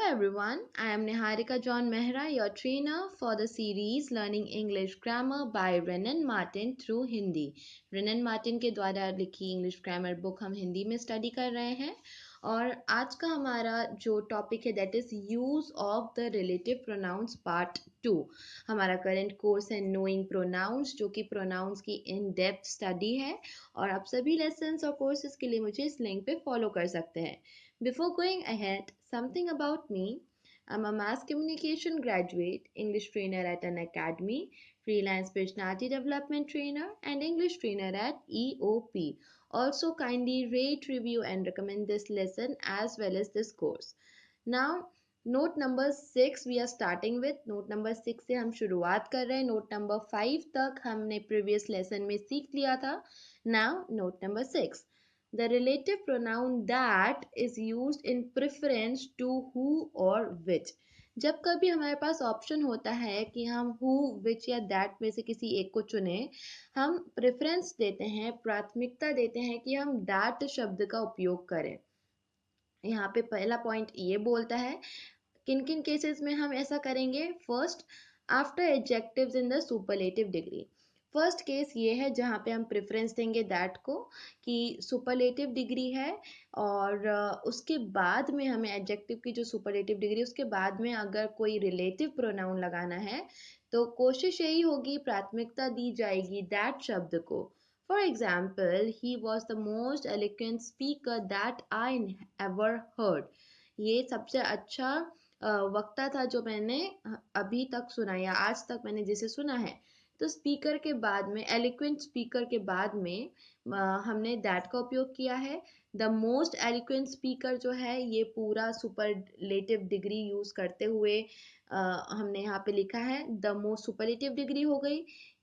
everyone, I am Niharika John Mehra, your trainer for the series Learning English Grammar by Renan Martin through Hindi. Renan Martin के द्वारा लिखी English grammar book हम हिंदी में study कर रहे हैं और आज का हमारा जो टॉपिक है that is use of the relative pronouns part 2। हमारा करंट कोर्स है नोइंग प्रोनाउंस, जो कि प्रोनाउंस की इन डेप्थ स्टडी है और आप सभी लेसन्स और कोर्सेज के लिए मुझे इस लिंक पे फॉलो कर सकते हैं। Before going ahead, something about me. I'm a mass communication graduate, English trainer at an academy, freelance personality development trainer, and English trainer at EOP. Also, kindly rate, review, and recommend this lesson as well as this course. Now, note number 6 we are starting with. Note number 6 से हम शुरुआत कर रहे हैं। Note number 5 तक हमने previous lesson में सीख लिया था। Now note number 6, the relative pronoun that is used in preference to who or which। जब कभी हमारे पास ऑप्शन होता है कि हम who, which या that में से किसी एक को चुने, हम प्रेफरेंस देते हैं, प्राथमिकता देते हैं कि हम that शब्द का उपयोग करें। यहाँ पे पहला पॉइंट ये बोलता है किन किन केसेस में हम ऐसा करेंगे। First, after adjectives in the superlative degree. First case ये है जहाँ पे हम प्रेफरेंस देंगे दैट को कि सुपरलेटिव डिग्री है और उसके बाद में हमें एडजेक्टिव की जो सुपरलेटिव डिग्री उसके बाद में अगर कोई रिलेटिव प्रोनाउन लगाना है तो कोशिश यही होगी, प्राथमिकता दी जाएगी दैट शब्द को। For example, he was the most eloquent speaker that I ever heard। ये सबसे अच्छा वक्ता था जो मैंने अभी तक सुना या आज तक मैंने जिसे सुना है। तो स्पीकर के बाद में, एलिक्वेंट स्पीकर के बाद में हमने दैट का उपयोग किया है। द मोस्ट एलिक्वेंट स्पीकर जो है ये पूरा सुपरलेटिव डिग्री यूज करते हुए हमने यहाँ पे लिखा है। द मोस्ट सुपरलेटिव डिग्री हो गई।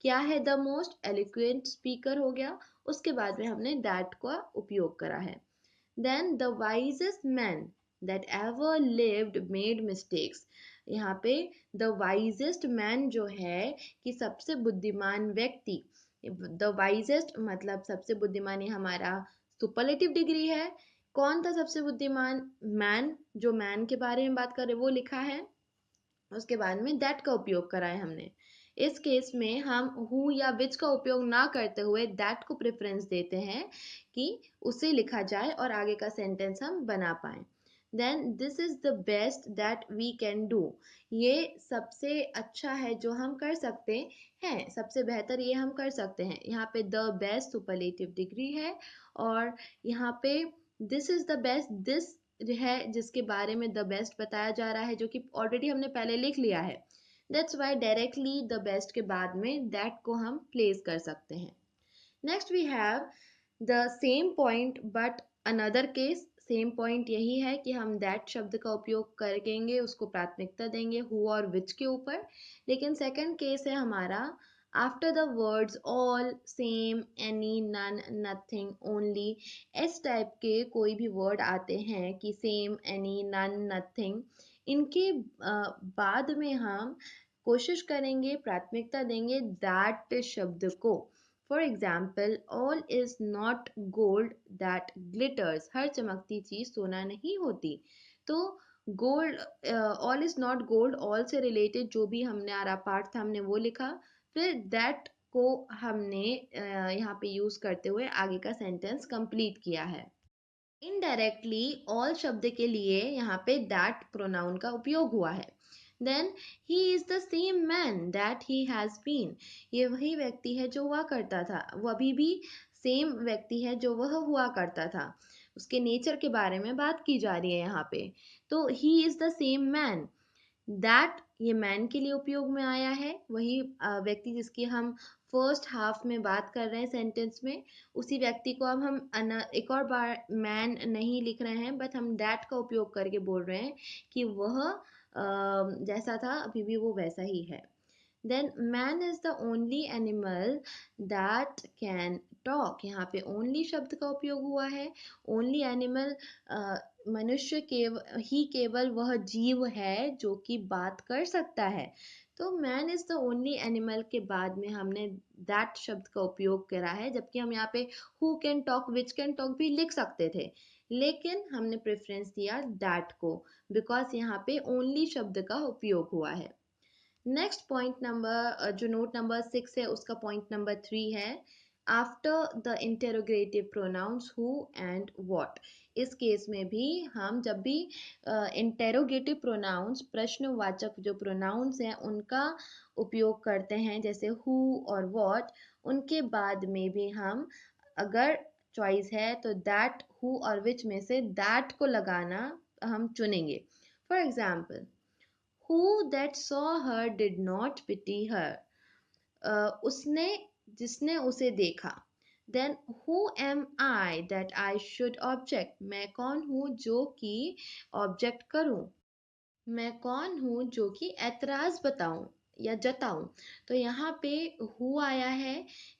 क्या है द मोस्ट एलिक्वेंट स्पीकर हो गया। उसके बाद में हमने दैट का उपयोग करा है। Then the wisest man that ever lived made mistakes। यहाँ पे the wisest man जो है कि सबसे बुद्धिमान व्यक्ति, the wisest मतलब सबसे बुद्धिमान, ये हमारा सुपरलेटिव डिग्री है। कौन था सबसे बुद्धिमान? मैन, जो मैन के बारे में बात कर रहे वो लिखा है। उसके बाद में दैट का उपयोग करा है हमने। इस केस में हम हु या विच का उपयोग ना करते हुए दैट को प्रेफरेंस देते हैं कि उसे लिखा जाए और आगे का सेंटेंस हम बना पाएं। Then this is the best that we can do. ये सबसे अच्छा है जो हम कर सकते हैं, सबसे बेहतर ये हम कर सकते हैं। यहाँ पे द बेस्ट सुपरलेटिव डिग्री है और यहाँ पे this is the best, this है जिसके बारे में द बेस्ट बताया जा रहा है, जो कि ऑलरेडी हमने पहले लिख लिया है। That's why directly the best के बाद में दैट को हम प्लेस कर सकते हैं। Next we have the same point but another case. Same point यही है कि हम दैट शब्द का उपयोग करेंगे, उसको प्राथमिकता देंगे हु और विच के ऊपर। लेकिन सेकंड केस है हमारा after the words all, same, any, none, nothing, only, इस टाइप के कोई भी वर्ड आते हैं कि सेम, एनी, नन, नथिंग, इनके बाद में हम कोशिश करेंगे, प्राथमिकता देंगे दैट शब्द को। For example, all is not gold that glitters. हर चमकती चीज सोना नहीं होती। तो gold, all is not gold, all से रिलेटेड जो भी हमने आरा पार्ट था हमने वो लिखा, फिर दैट को हमने यहाँ पे यूज करते हुए आगे का सेंटेंस कंप्लीट किया है। इनडायरेक्टली ऑल शब्द के लिए यहाँ पे दैट प्रोनाउन का उपयोग हुआ है। Then he is the same man that he has been. ये वही व्यक्ति है जो हुआ करता था, वो अभी भी सेम व्यक्ति है जो वह हुआ करता था। उसके नेचर के बारे में बात की जा रही है यहाँ पे। तो ही is the same man, that ये मैन के लिए उपयोग में आया है। वही व्यक्ति जिसकी हम फर्स्ट हाफ में बात कर रहे हैं सेंटेंस में, उसी व्यक्ति को अब हम एक और बार मैन नहीं लिख रहे हैं बट हम दैट का उपयोग करके बोल रहे हैं कि वह जैसा था अभी भी वो वैसा ही है। Then man is the only animal that can talk. यहाँ पे ओनली शब्द का उपयोग हुआ है। ओनली एनिमल, मनुष्य केवल वह जीव है जो कि बात कर सकता है। तो man is the only animal के बाद में हमने दैट शब्द का उपयोग करा है, जबकि हम यहाँ पे who can talk, which can talk भी लिख सकते थे। लेकिन हमने प्रेफरेंस दिया दैट को, बिकॉज यहाँ पे ओनली शब्द का उपयोग हुआ है। नेक्स्ट पॉइंट नंबर जो नोट नंबर 6 है उसका पॉइंट नंबर 3 है after the interrogative pronounce who and what. इस केस में भी हम जब भी इंटेरोगेटिव प्रोनाउंस प्रश्नवाचक जो प्रोनाउंस हैं उनका उपयोग करते हैं जैसे हु और व्हाट, उनके बाद में भी हम अगर चॉइस है तो दैट हु और विच में से दैट को लगाना हम चुनेंगे। For example, who that saw her did not pity her, उसने जिसने उसे देखा। Then who am I that I should object, मैं कौन हूँ जो कि ऑब्जेक्ट करूँ, मैं कौन हूँ जो कि ऐतराज बताऊं या जताऊं। तो यहाँ पे हु आया है,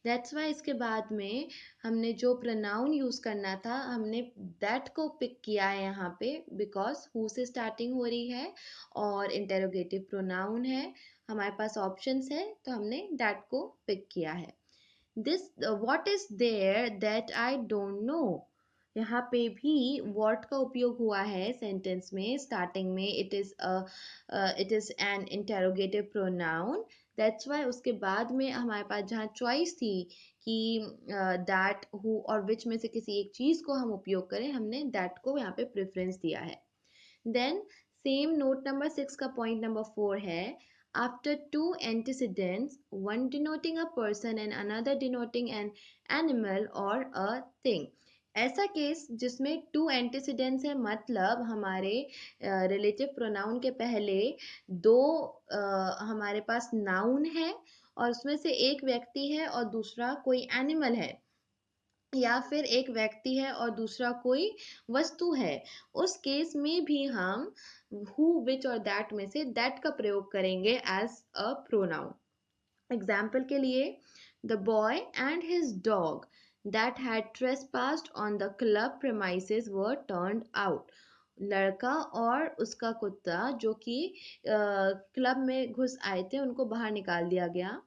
दैट्स वाई इसके बाद में हमने जो प्रोनाउन यूज करना था हमने दैट को पिक किया है यहाँ पे, बिकॉज हु से स्टार्टिंग हो रही है और इंटेरोगेटिव प्रोनाउन है, हमारे पास ऑप्शंस है तो हमने दैट को पिक किया है। This what is there that I don't know, यहाँ पे भी what का उपयोग हुआ है सेंटेंस में स्टार्टिंग में, it is an interrogative pronoun, that's why उसके बाद में हमारे पास जहाँ चॉइस थी कि दैट हु और विच में से किसी एक चीज़ को हम उपयोग करें, हमने दैट को यहाँ पे प्रेफरेंस दिया है। देन सेम नोट नंबर 6 का पॉइंट नंबर 4 है after two antecedents, one denoting a person and another denoting an animal or a thing। ऐसा केस जिसमें टू एंटीसीडेंट्स है, मतलब हमारे रिलेटिव प्रोनाउन के पहले दो हमारे पास नाउन है और उसमें से एक व्यक्ति है और दूसरा कोई एनिमल है, या फिर एक व्यक्ति है और दूसरा कोई वस्तु है, उस केस में भी हम हु विच और दैट में से दैट का प्रयोग करेंगे एज अ प्रोनाउन। एग्जाम्पल के लिए, the boy and his dog that had ट्रेसपास्ड on the club premises were turned out. लड़का और उसका कुत्ता जो कि क्लब में घुस आए थे उनको बाहर निकाल दिया गया।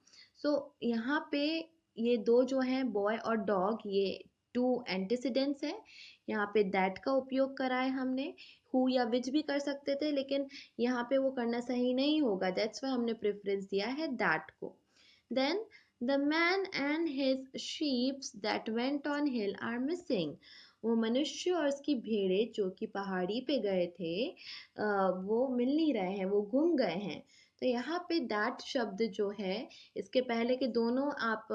सो यहाँ पे ये दो जो हैं बॉय और डॉग, ये टू एंटीसीडेंट्स है, यहाँ पे दैट का उपयोग करा है हमने। हु या विच भी कर सकते थे लेकिन यहाँ पे वो करना सही नहीं होगा, दैट्स वाई हमने प्रेफरेंस दिया है दैट को। Then the man and his sheep that went on hill are missing। वो मनुष्य और उसकी भेड़ें जो कि पहाड़ी पे गए थे वो मिल नहीं रहे हैं, वो गुम गए हैं। तो यहाँ पे दैट शब्द जो है इसके पहले के दोनों आप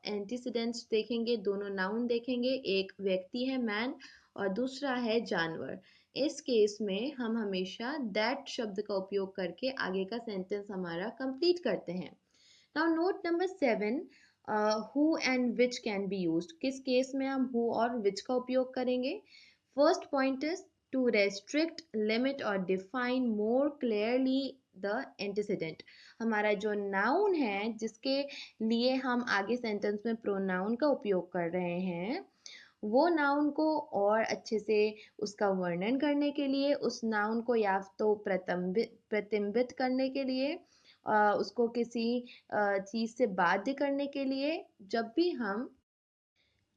एंटीसीडेंट्स देखेंगे, दोनों नाउन देखेंगे, एक व्यक्ति है मैन और दूसरा है जानवर। इस केस में हम हमेशा दैट शब्द का उपयोग करके आगे का सेंटेंस हमारा कंप्लीट करते हैं। Now note number 7, who and which can be used। किस केस में हम who और which का उपयोग करेंगे? First point is to restrict, limit or define more clearly the antecedent। हमारा जो noun है जिसके लिए हम आगे सेंटेंस में pronoun का उपयोग कर रहे हैं, वो नाउन को और अच्छे से उसका वर्णन करने के लिए, उस नाउन को या तो प्रतिबिंबित करने के लिए, उसको किसी चीज़ से बाध्य करने के लिए, जब भी हम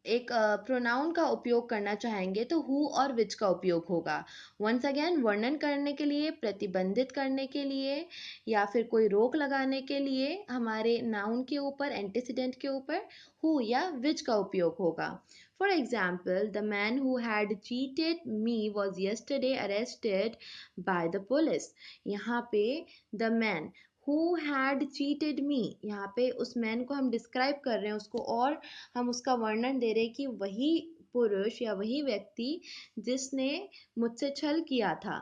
एक प्रोनाउन का उपयोग करना चाहेंगे तो हु और विच का उपयोग होगा। वंस अगेन, वर्णन करने के लिए, प्रतिबंधित करने के लिए या फिर कोई रोक लगाने के लिए हमारे नाउन के ऊपर, एंटीसीडेंट के ऊपर हु या विच का उपयोग होगा। For example, the man who had cheated me was yesterday arrested by the police. यहाँ पे the man who had cheated मी, यहाँ पे उस मैन को हम डिस्क्राइब कर रहे हैं उसको, और हम उसका वर्णन दे रहे हैं कि वही पुरुष या वही व्यक्ति जिसने मुझसे छल किया था।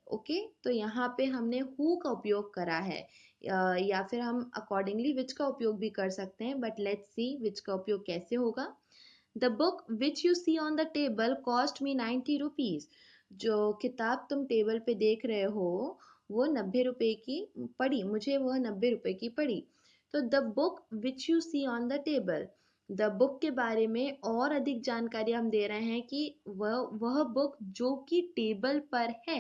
ओके, तो यहाँ पे हमने हु का उपयोग करा है, या फिर हम अकॉर्डिंगली विच का उपयोग भी कर सकते हैं, बट लेट्स सी विच का उपयोग कैसे होगा। The book which you see on the table cost me 90 rupees. जो किताब तुम टेबल पे देख रहे हो वो 90 रुपए की पड़ी, मुझे वह 90 रुपए की पड़ी। तो the book which you see on the table, the book के बारे में और अधिक जानकारी हम दे रहे हैं कि वह बुक जो कि टेबल पर है।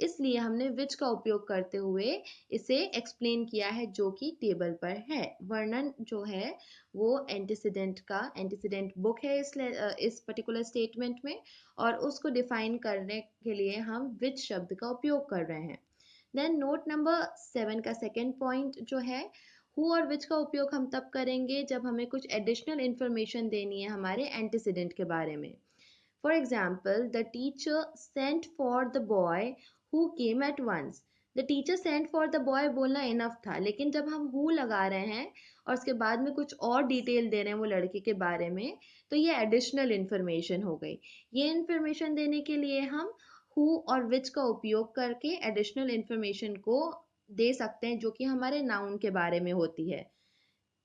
इसलिए हमने विच का उपयोग करते हुए इसे एक्सप्लेन किया है, जो कि टेबल पर है। वर्णन जो है वो एंटीसीडेंट बुक है इस पर्टिकुलर स्टेटमेंट में, और उसको डिफाइन करने के लिए हम विच शब्द का उपयोग कर रहे हैं। देन नोट नंबर 7 का सेकेंड पॉइंट जो है, हु और विच का उपयोग हम तब करेंगे जब हमें कुछ एडिशनल इंफॉर्मेशन देनी है हमारे एंटीसीडेंट के बारे में। For example, the teacher sent for the boy who came at once. The teacher sent for the boy बोलना इनफ था, लेकिन जब हम who लगा रहे हैं और उसके बाद में कुछ और डिटेल दे रहे हैं वो लड़के के बारे में, तो ये एडिशनल इन्फॉर्मेशन हो गई। ये इन्फॉर्मेशन देने के लिए हम who और which का उपयोग करके एडिशनल इन्फॉर्मेशन को दे सकते हैं, जो कि हमारे नाउन के बारे में होती है।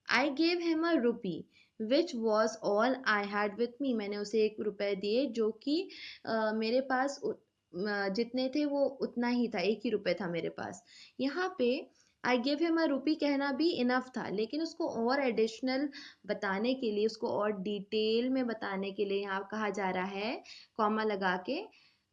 I gave him a rupee which was all I had with me. मैंने उसे 1 रुपए दिए, जो कि मेरे पास जितने थे वो उतना ही था, 1 ही रुपए था मेरे पास। यहाँ पे I gave him a rupee कहना भी इनफ था, लेकिन उसको और एडिशनल बताने के लिए, उसको और डिटेल में बताने के लिए यहाँ कहा जा रहा है कॉमा लगा के,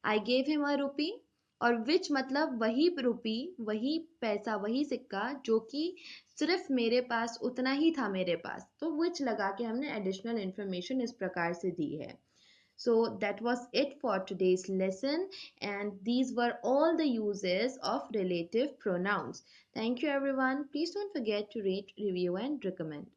I gave him a rupee, और विच मतलब वही रुपी, वही पैसा, वही सिक्का जो कि सिर्फ मेरे पास उतना ही था मेरे पास, तो विच लगा के हमने एडिशनल इंफॉर्मेशन इस प्रकार से दी है। So that was it for today's lesson, and these were all the uses of relative pronouns. Thank you everyone. Please don't forget to rate, review and recommend.